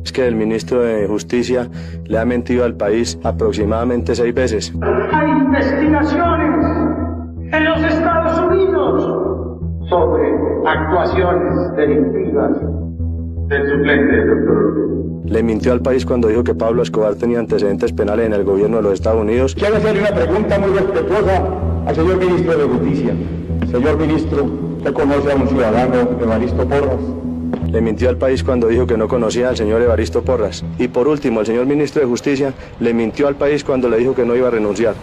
Es que el ministro de Justicia le ha mentido al país aproximadamente 6 veces. Hay investigaciones en los Estados Unidos sobre actuaciones delictivas del suplente del doctor. Le mintió al país cuando dijo que Pablo Escobar tenía antecedentes penales en el gobierno de los Estados Unidos. Quiero hacerle una pregunta muy respetuosa al señor ministro de Justicia. Señor ministro, ¿usted conoce a un ciudadano, Evaristo Porras? Le mintió al país cuando dijo que no conocía al señor Evaristo Porras. Y por último, el señor ministro de Justicia le mintió al país cuando le dijo que no iba a renunciar.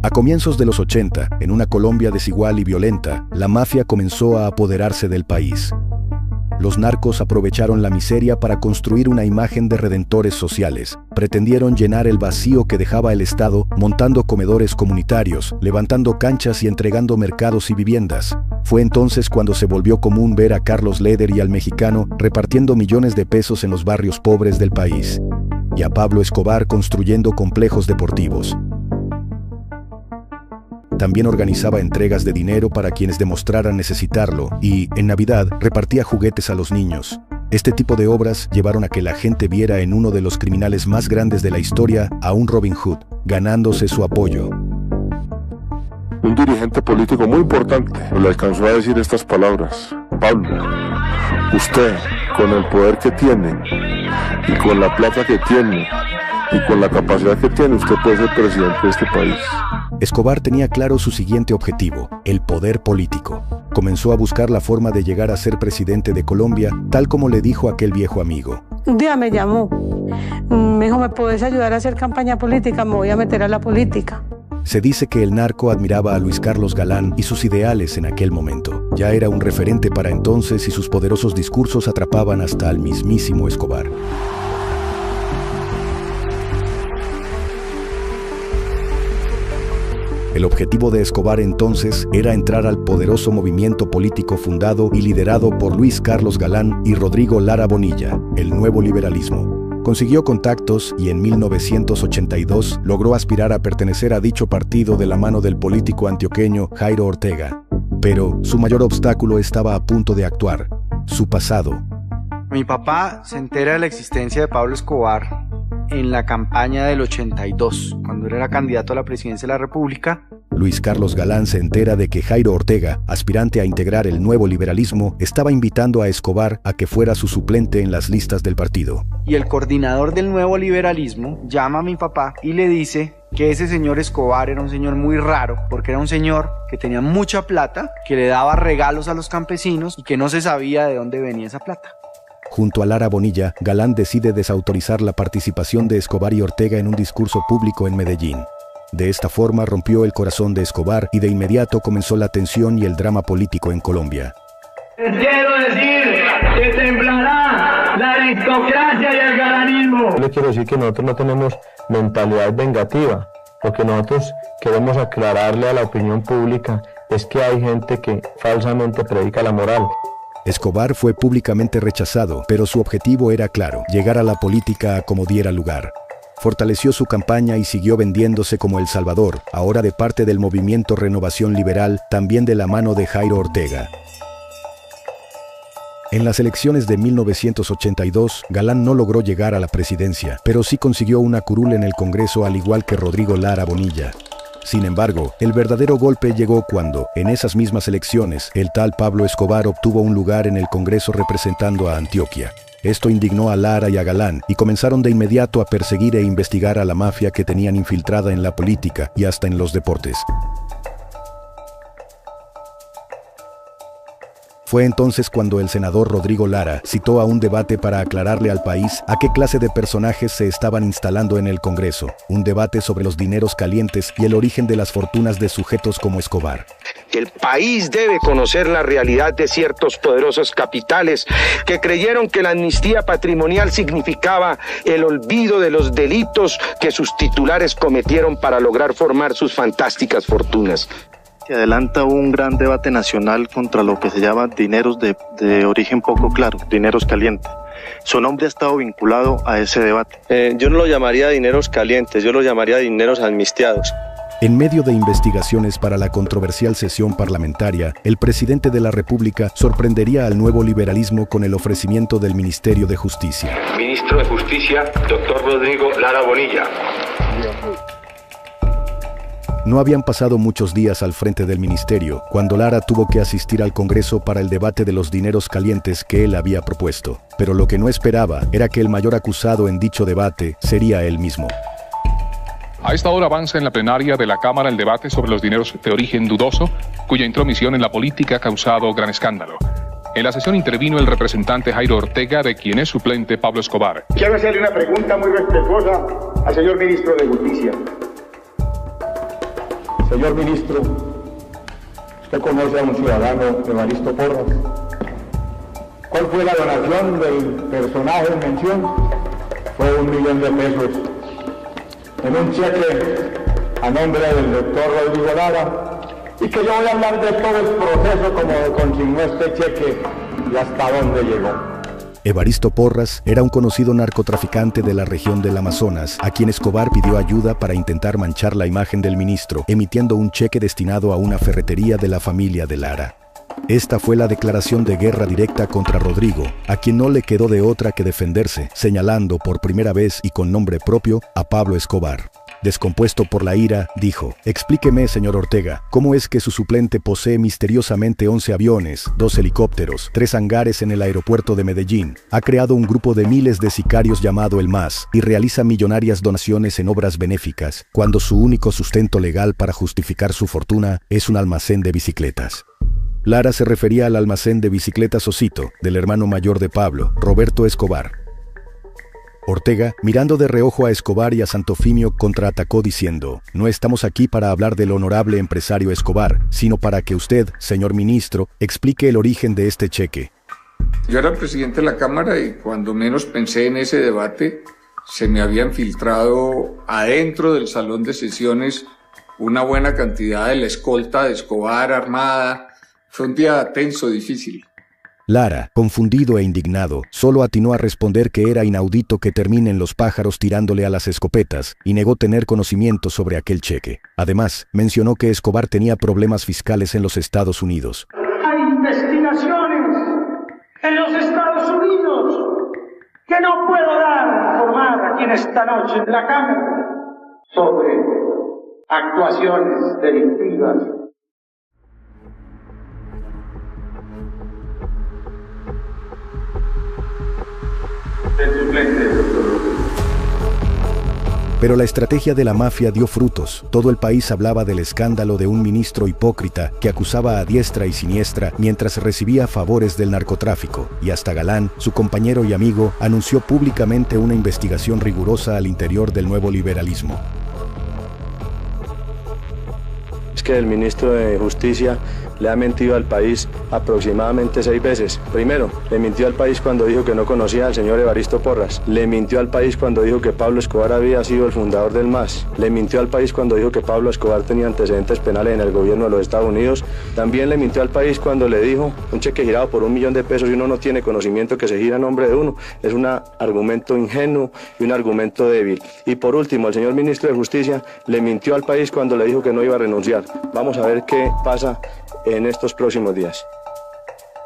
A comienzos de los 80, en una Colombia desigual y violenta, la mafia comenzó a apoderarse del país. Los narcos aprovecharon la miseria para construir una imagen de redentores sociales. Pretendieron llenar el vacío que dejaba el Estado montando comedores comunitarios, levantando canchas y entregando mercados y viviendas. Fue entonces cuando se volvió común ver a Carlos Leder y al mexicano repartiendo millones de pesos en los barrios pobres del país, y a Pablo Escobar construyendo complejos deportivos. También organizaba entregas de dinero para quienes demostraran necesitarlo y, en Navidad, repartía juguetes a los niños. Este tipo de obras llevaron a que la gente viera en uno de los criminales más grandes de la historia a un Robin Hood, ganándose su apoyo. Un dirigente político muy importante le alcanzó a decir estas palabras: Pablo, usted, con el poder que tiene, y con la plata que tiene, y con la capacidad que tiene, usted puede ser presidente de este país. Escobar tenía claro su siguiente objetivo, el poder político. Comenzó a buscar la forma de llegar a ser presidente de Colombia, tal como le dijo aquel viejo amigo. Un día me llamó, me dijo, ¿me puedes ayudar a hacer campaña política? Me voy a meter a la política. Se dice que el narco admiraba a Luis Carlos Galán y sus ideales en aquel momento. Ya era un referente para entonces y sus poderosos discursos atrapaban hasta al mismísimo Escobar. El objetivo de Escobar entonces era entrar al poderoso movimiento político fundado y liderado por Luis Carlos Galán y Rodrigo Lara Bonilla, el Nuevo Liberalismo. Consiguió contactos y en 1982 logró aspirar a pertenecer a dicho partido de la mano del político antioqueño Jairo Ortega. Pero su mayor obstáculo estaba a punto de actuar: su pasado. Mi papá se entera de la existencia de Pablo Escobar en la campaña del 82, cuando él era candidato a la presidencia de la República. Luis Carlos Galán se entera de que Jairo Ortega, aspirante a integrar el Nuevo Liberalismo, estaba invitando a Escobar a que fuera su suplente en las listas del partido. Y el coordinador del Nuevo Liberalismo llama a mi papá y le dice que ese señor Escobar era un señor muy raro, porque era un señor que tenía mucha plata, que le daba regalos a los campesinos y que no se sabía de dónde venía esa plata. Junto a Lara Bonilla, Galán decide desautorizar la participación de Escobar y Ortega en un discurso público en Medellín. De esta forma rompió el corazón de Escobar y de inmediato comenzó la tensión y el drama político en Colombia. Quiero decir que temblará la aristocracia y el galanismo. Le quiero decir que nosotros no tenemos mentalidad vengativa. Lo que nosotros queremos aclararle a la opinión pública es que hay gente que falsamente predica la moral. Escobar fue públicamente rechazado, pero su objetivo era claro: llegar a la política a como diera lugar. Fortaleció su campaña y siguió vendiéndose como El Salvador, ahora de parte del movimiento Renovación Liberal, también de la mano de Jairo Ortega. En las elecciones de 1982, Galán no logró llegar a la presidencia, pero sí consiguió una curul en el Congreso, al igual que Rodrigo Lara Bonilla. Sin embargo, el verdadero golpe llegó cuando, en esas mismas elecciones, el tal Pablo Escobar obtuvo un lugar en el Congreso representando a Antioquia. Esto indignó a Lara y a Galán, y comenzaron de inmediato a perseguir e investigar a la mafia que tenían infiltrada en la política y hasta en los deportes. Fue entonces cuando el senador Rodrigo Lara citó a un debate para aclararle al país a qué clase de personajes se estaban instalando en el Congreso. Un debate sobre los dineros calientes y el origen de las fortunas de sujetos como Escobar. El país debe conocer la realidad de ciertos poderosos capitales que creyeron que la amnistía patrimonial significaba el olvido de los delitos que sus titulares cometieron para lograr formar sus fantásticas fortunas. Se adelanta un gran debate nacional contra lo que se llama dineros de origen poco claro, dineros calientes. Su nombre ha estado vinculado a ese debate. Yo no lo llamaría dineros calientes, yo lo llamaría dineros amnistiados. En medio de investigaciones para la controversial sesión parlamentaria, el presidente de la República sorprendería al nuevo liberalismo con el ofrecimiento del Ministerio de Justicia. Ministro de Justicia, doctor Rodrigo Lara Bonilla. No habían pasado muchos días al frente del ministerio, cuando Lara tuvo que asistir al Congreso para el debate de los dineros calientes que él había propuesto. Pero lo que no esperaba era que el mayor acusado en dicho debate sería él mismo. A esta hora avanza en la plenaria de la Cámara el debate sobre los dineros de origen dudoso, cuya intromisión en la política ha causado gran escándalo. En la sesión intervino el representante Jairo Ortega, de quien es suplente Pablo Escobar. Quiero hacerle una pregunta muy respetuosa al señor ministro de Justicia. Señor ministro, ¿usted conoce a un ciudadano, Evaristo Porras? ¿Cuál fue la donación del personaje en mención? Fue $1 millón en un cheque a nombre del doctor Rodrigo Lara, y que yo voy a hablar de todo el proceso como consignó este cheque y hasta dónde llegó. Evaristo Porras era un conocido narcotraficante de la región del Amazonas, a quien Escobar pidió ayuda para intentar manchar la imagen del ministro, emitiendo un cheque destinado a una ferretería de la familia de Lara. Esta fue la declaración de guerra directa contra Rodrigo, a quien no le quedó de otra que defenderse, señalando por primera vez y con nombre propio a Pablo Escobar. Descompuesto por la ira, dijo: «Explíqueme, señor Ortega, ¿cómo es que su suplente posee misteriosamente 11 aviones, 2 helicópteros, 3 hangares en el aeropuerto de Medellín, ha creado un grupo de miles de sicarios llamado el MAS y realiza millonarias donaciones en obras benéficas, cuando su único sustento legal para justificar su fortuna es un almacén de bicicletas?» Lara se refería al almacén de bicicletas Osito, del hermano mayor de Pablo, Roberto Escobar. Ortega, mirando de reojo a Escobar y a Santofimio, contraatacó diciendo: «No estamos aquí para hablar del honorable empresario Escobar, sino para que usted, señor ministro, explique el origen de este cheque». Yo era presidente de la Cámara y cuando menos pensé en ese debate, se me habían filtrado adentro del salón de sesiones una buena cantidad de la escolta de Escobar armada. Fue un día tenso, difícil. Lara, confundido e indignado, solo atinó a responder que era inaudito que terminen los pájaros tirándole a las escopetas, y negó tener conocimiento sobre aquel cheque. Además, mencionó que Escobar tenía problemas fiscales en los Estados Unidos. Hay investigaciones en los Estados Unidos que no puedo dar a formar aquí en esta noche en la Cámara sobre actuaciones delictivas. Pero la estrategia de la mafia dio frutos. Todo el país hablaba del escándalo de un ministro hipócrita que acusaba a diestra y siniestra mientras recibía favores del narcotráfico, y hasta Galán, su compañero y amigo, anunció públicamente una investigación rigurosa al interior del nuevo liberalismo. Es que el ministro de Justicia le ha mentido al país aproximadamente 6 veces. Primero, le mintió al país cuando dijo que no conocía al señor Evaristo Porras. Le mintió al país cuando dijo que Pablo Escobar había sido el fundador del MAS. Le mintió al país cuando dijo que Pablo Escobar tenía antecedentes penales en el gobierno de los Estados Unidos. También le mintió al país cuando le dijo un cheque girado por $1 millón y uno no tiene conocimiento que se gira a nombre de uno. Es un argumento ingenuo y un argumento débil. Y por último, el señor ministro de Justicia le mintió al país cuando le dijo que no iba a renunciar. Vamos a ver qué pasa en estos próximos días.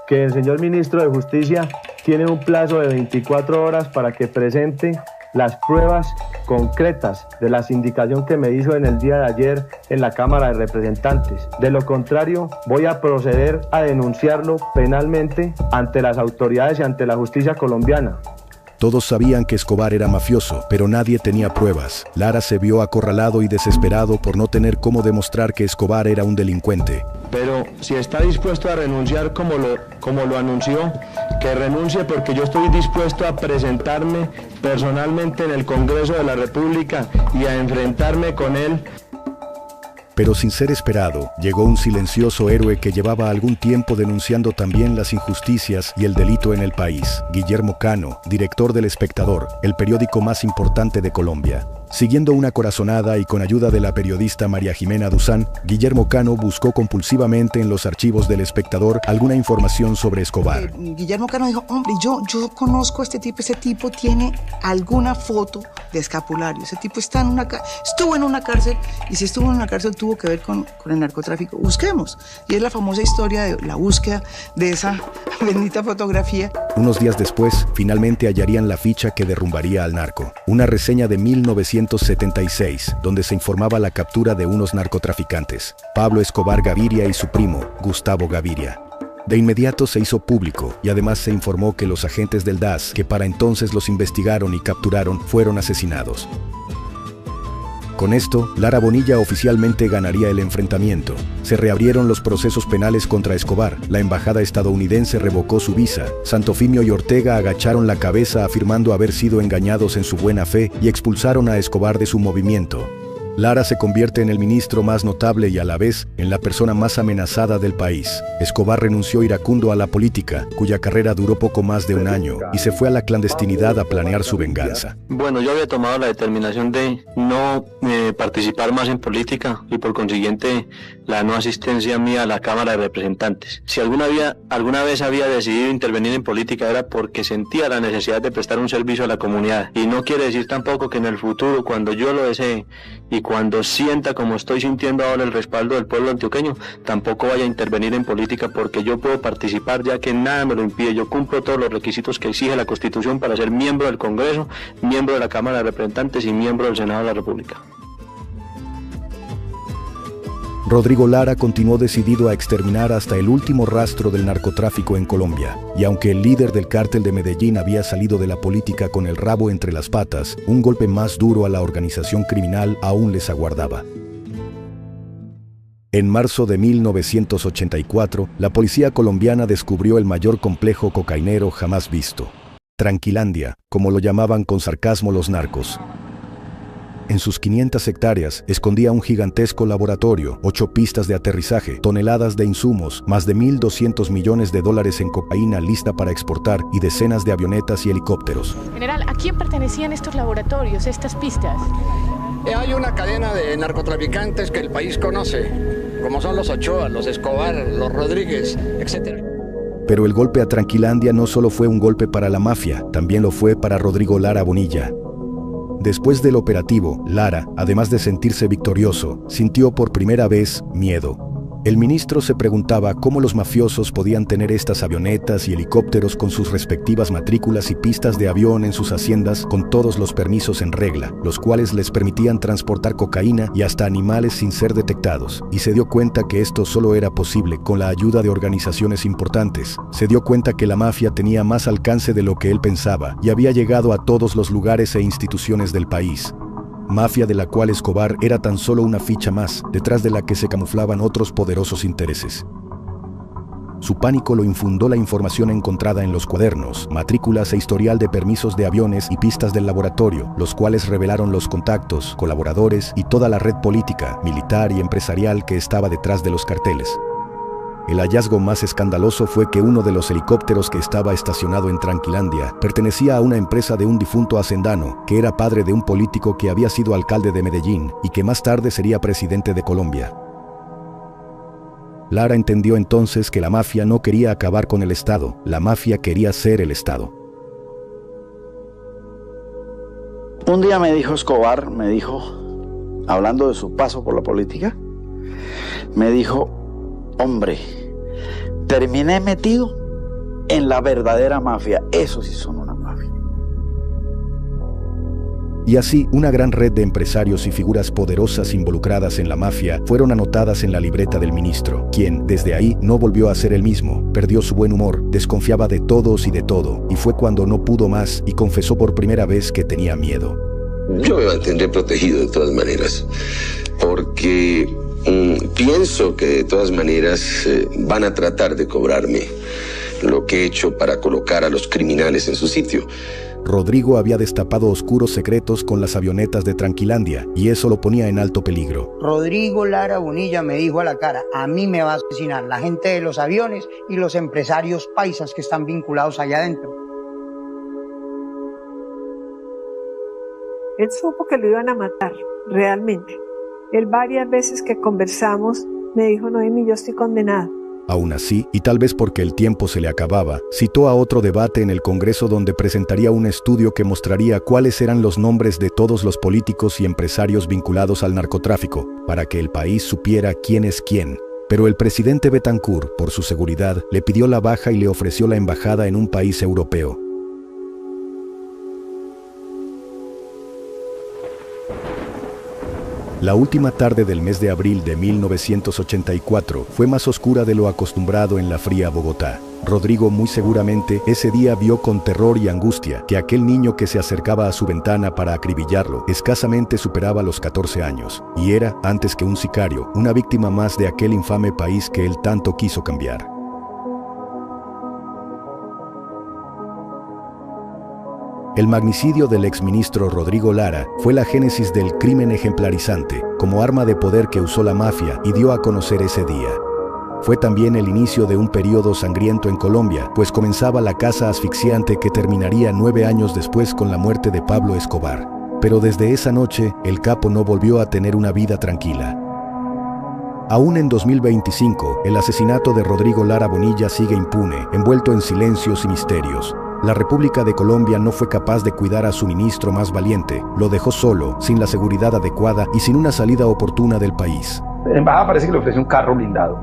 Que el señor ministro de Justicia tiene un plazo de 24 horas para que presente las pruebas concretas de la sindicación que me hizo en el día de ayer en la Cámara de Representantes. De lo contrario, voy a proceder a denunciarlo penalmente ante las autoridades y ante la justicia colombiana. Todos sabían que Escobar era mafioso, pero nadie tenía pruebas. Lara se vio acorralado y desesperado por no tener cómo demostrar que Escobar era un delincuente. Pero si está dispuesto a renunciar como lo anunció, que renuncie, porque yo estoy dispuesto a presentarme personalmente en el Congreso de la República y a enfrentarme con él. Pero sin ser esperado, llegó un silencioso héroe que llevaba algún tiempo denunciando también las injusticias y el delito en el país. Guillermo Cano, director del Espectador, el periódico más importante de Colombia. Siguiendo una corazonada y con ayuda de la periodista María Jimena Duzán, Guillermo Cano buscó compulsivamente en los archivos del Espectador alguna información sobre Escobar. Guillermo Cano dijo, hombre, yo conozco a este tipo tiene alguna foto de escapulario, ese tipo está estuvo en una cárcel, y si estuvo en una cárcel tuvo que ver con el narcotráfico. Busquemos. Y es la famosa historia de la búsqueda de esa bendita fotografía. Unos días después, finalmente hallarían la ficha que derrumbaría al narco. Una reseña de 1976, donde se informaba la captura de unos narcotraficantes, Pablo Escobar Gaviria y su primo, Gustavo Gaviria. De inmediato se hizo público y además se informó que los agentes del DAS, que para entonces los investigaron y capturaron, fueron asesinados. Con esto, Lara Bonilla oficialmente ganaría el enfrentamiento. Se reabrieron los procesos penales contra Escobar, la embajada estadounidense revocó su visa, Santofimio y Ortega agacharon la cabeza afirmando haber sido engañados en su buena fe y expulsaron a Escobar de su movimiento. Lara se convierte en el ministro más notable y a la vez en la persona más amenazada del país. Escobar renunció iracundo a la política, cuya carrera duró poco más de un año, y se fue a la clandestinidad a planear su venganza. Bueno, yo había tomado la determinación de no participar más en política y por consiguiente la no asistencia mía a la Cámara de Representantes. Si alguna vez había decidido intervenir en política era porque sentía la necesidad de prestar un servicio a la comunidad. Y no quiere decir tampoco que en el futuro, cuando yo lo desee y cuando sienta como estoy sintiendo ahora el respaldo del pueblo antioqueño, tampoco vaya a intervenir en política, porque yo puedo participar ya que nada me lo impide. Yo cumplo todos los requisitos que exige la Constitución para ser miembro del Congreso, miembro de la Cámara de Representantes y miembro del Senado de la República. Rodrigo Lara continuó decidido a exterminar hasta el último rastro del narcotráfico en Colombia, y aunque el líder del cártel de Medellín había salido de la política con el rabo entre las patas, un golpe más duro a la organización criminal aún les aguardaba. En marzo de 1984, la policía colombiana descubrió el mayor complejo cocainero jamás visto. Tranquilandia, como lo llamaban con sarcasmo los narcos. En sus 500 hectáreas escondía un gigantesco laboratorio, 8 pistas de aterrizaje, toneladas de insumos, más de $1.200 millones en cocaína lista para exportar y decenas de avionetas y helicópteros. General, ¿a quién pertenecían estos laboratorios, estas pistas? Hay una cadena de narcotraficantes que el país conoce, como son los Ochoa, los Escobar, los Rodríguez, etc. Pero el golpe a Tranquilandia no solo fue un golpe para la mafia, también lo fue para Rodrigo Lara Bonilla. Después del operativo, Lara, además de sentirse victorioso, sintió por primera vez miedo. El ministro se preguntaba cómo los mafiosos podían tener estas avionetas y helicópteros con sus respectivas matrículas y pistas de avión en sus haciendas con todos los permisos en regla, los cuales les permitían transportar cocaína y hasta animales sin ser detectados. Y se dio cuenta que esto solo era posible con la ayuda de organizaciones importantes. Se dio cuenta que la mafia tenía más alcance de lo que él pensaba y había llegado a todos los lugares e instituciones del país. Mafia de la cual Escobar era tan solo una ficha más, detrás de la que se camuflaban otros poderosos intereses. Su pánico lo infundó la información encontrada en los cuadernos, matrículas e historial de permisos de aviones y pistas del laboratorio, los cuales revelaron los contactos, colaboradores y toda la red política, militar y empresarial que estaba detrás de los carteles. El hallazgo más escandaloso fue que uno de los helicópteros que estaba estacionado en Tranquilandia pertenecía a una empresa de un difunto hacendano, que era padre de un político que había sido alcalde de Medellín y que más tarde sería presidente de Colombia. Lara entendió entonces que la mafia no quería acabar con el Estado, la mafia quería ser el Estado. Un día me dijo Escobar, hablando de su paso por la política, me dijo: hombre, terminé metido en la verdadera mafia. Eso sí son una mafia. Y así, una gran red de empresarios y figuras poderosas involucradas en la mafia fueron anotadas en la libreta del ministro, quien, desde ahí, no volvió a ser el mismo, perdió su buen humor, desconfiaba de todos y de todo, y fue cuando no pudo más y confesó por primera vez que tenía miedo. Yo me mantendré protegido de todas maneras, porque pienso que de todas maneras van a tratar de cobrarme lo que he hecho para colocar a los criminales en su sitio. Rodrigo había destapado oscuros secretos con las avionetas de Tranquilandia y eso lo ponía en alto peligro. Rodrigo Lara Bonilla me dijo a la cara: a mí me va a asesinar la gente de los aviones y los empresarios paisas que están vinculados allá adentro. Él supo que lo iban a matar, realmente. Él varias veces que conversamos me dijo, Noemi, yo estoy condenado. Aún así, y tal vez porque el tiempo se le acababa, citó a otro debate en el Congreso donde presentaría un estudio que mostraría cuáles eran los nombres de todos los políticos y empresarios vinculados al narcotráfico, para que el país supiera quién es quién. Pero el presidente Betancourt, por su seguridad, le pidió la baja y le ofreció la embajada en un país europeo. La última tarde del mes de abril de 1984 fue más oscura de lo acostumbrado en la fría Bogotá. Rodrigo muy seguramente ese día vio con terror y angustia que aquel niño que se acercaba a su ventana para acribillarlo escasamente superaba los 14 años, y era, antes que un sicario, una víctima más de aquel infame país que él tanto quiso cambiar. El magnicidio del exministro Rodrigo Lara fue la génesis del crimen ejemplarizante, como arma de poder que usó la mafia y dio a conocer ese día. Fue también el inicio de un periodo sangriento en Colombia, pues comenzaba la caza asfixiante que terminaría 9 años después con la muerte de Pablo Escobar. Pero desde esa noche, el capo no volvió a tener una vida tranquila. Aún en 2025, el asesinato de Rodrigo Lara Bonilla sigue impune, envuelto en silencios y misterios. La República de Colombia no fue capaz de cuidar a su ministro más valiente, lo dejó solo, sin la seguridad adecuada y sin una salida oportuna del país. La embajada parece que le ofreció un carro blindado,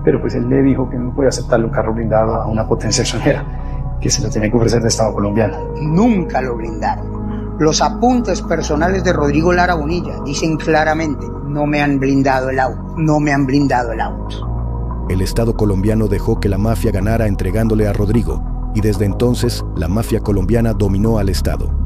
pero pues él le dijo que no podía aceptarle un carro blindado a una potencia extranjera, que se lo tenía que ofrecer el Estado colombiano. Nunca lo blindaron. Los apuntes personales de Rodrigo Lara Bonilla dicen claramente, no me han blindado el auto, no me han blindado el auto. El Estado colombiano dejó que la mafia ganara entregándole a Rodrigo, y desde entonces la mafia colombiana dominó al Estado.